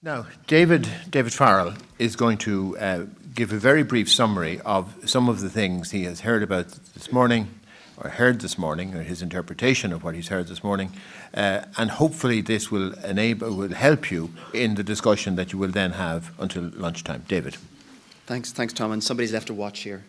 Now, David Farrell is going to give a very brief summary of some of the things he has heard about this morning, or his interpretation of what he's heard this morning, and hopefully this will help you in the discussion that you will then have until lunchtime. David. Thanks, Tom. And somebody's left a watch here.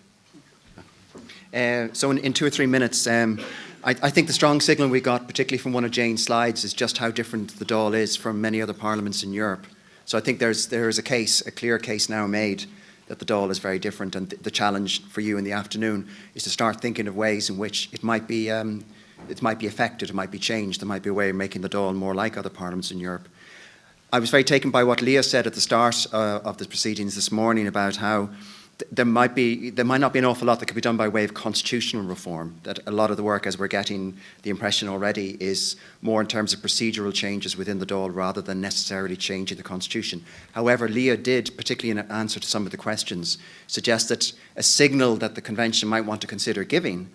So in 2 or 3 minutes, I think the strong signal we got, particularly from one of Jane's slides, is just how different the Dáil is from many other parliaments in Europe. So I think there is a clear case now made that the Dáil is very different, and the challenge for you in the afternoon is to start thinking of ways in which it might be affected, it might be changed. There might be a way of making the Dáil more like other parliaments in Europe. I was very taken by what Leah said at the start of the proceedings this morning about how there might not be an awful lot that could be done by way of constitutional reform, that a lot of the work, as we're getting the impression already, is more in terms of procedural changes within the Dáil rather than necessarily changing the constitution. However, Leah did, particularly in answer to some of the questions, suggest that a signal that the Convention might want to consider giving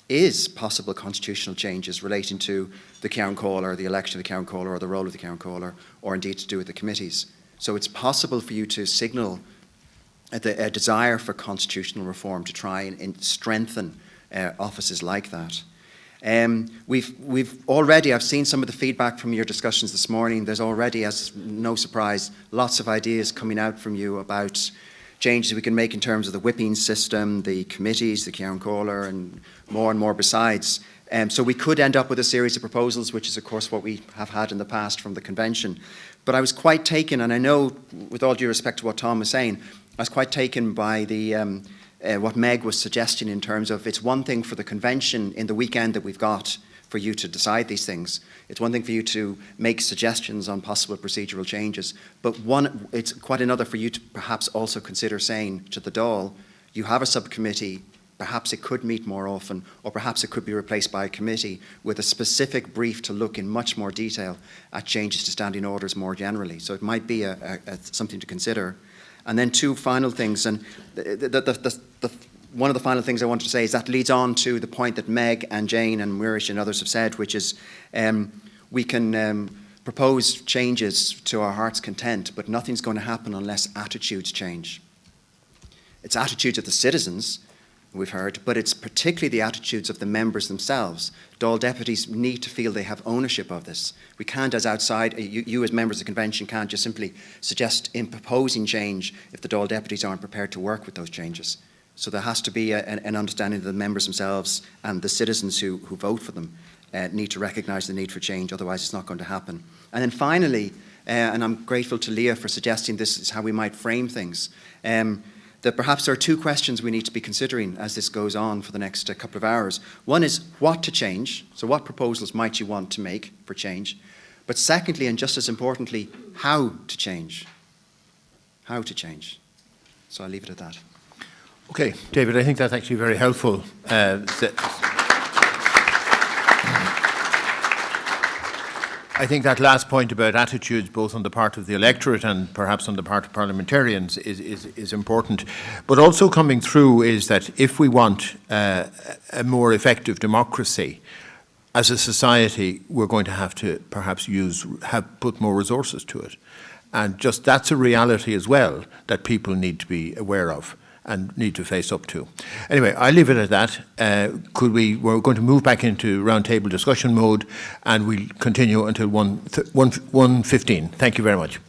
is possible constitutional changes relating to the Ceann Comhairle, the election of the Ceann Comhairle, or the role of the Ceann Comhairle, or indeed to do with the committees. So it's possible for you to signal a desire for constitutional reform to try and strengthen offices like that. We've already, I've seen some of the feedback from your discussions this morning. There's already, as no surprise, lots of ideas coming out from you about changes we can make in terms of the whipping system, the committees, the Ceann Comhairle, and more besides. So we could end up with a series of proposals, which is of course what we have had in the past from the Convention. But I was quite taken, and I know with all due respect to what Tom was saying, I was quite taken by what Meg was suggesting in terms of it's one thing for the Convention in the weekend that we've got for you to decide these things. It's one thing for you to make suggestions on possible procedural changes, but it's quite another for you to perhaps also consider saying to the Dáil, you have a subcommittee, perhaps it could meet more often, or perhaps it could be replaced by a committee with a specific brief to look in much more detail at changes to standing orders more generally. So it might be something to consider. And then 2 final things, and one of the final things I wanted to say is that leads on to the point that Meg and Jane and Mirish and others have said, which is we can propose changes to our heart's content, but nothing's going to happen unless attitudes change. It's attitudes of the citizens, we've heard, but it's particularly the attitudes of the members themselves. Dáil deputies need to feel they have ownership of this. We can't, as outside, you as members of the Convention can't just simply suggest in proposing change if the Dáil deputies aren't prepared to work with those changes. So there has to be an understanding that the members themselves and the citizens who vote for them need to recognise the need for change, otherwise it's not going to happen. And then finally, and I'm grateful to Leah for suggesting this is how we might frame things, that perhaps there are 2 questions we need to be considering as this goes on for the next couple of hours. One is what to change, so what proposals might you want to make for change? But secondly, and just as importantly, how to change. How to change. So I'll leave it at that. Okay, David, I think that's actually very helpful. I think that last point about attitudes, both on the part of the electorate and perhaps on the part of parliamentarians, is important. But also coming through is that if we want a more effective democracy, as a society, we're going to have to perhaps put more resources to it. And just that's a reality as well that people need to be aware of and need to face up to. Anyway, I'll leave it at that. We're going to move back into roundtable discussion mode, and we'll continue until 1:15. Thank you very much.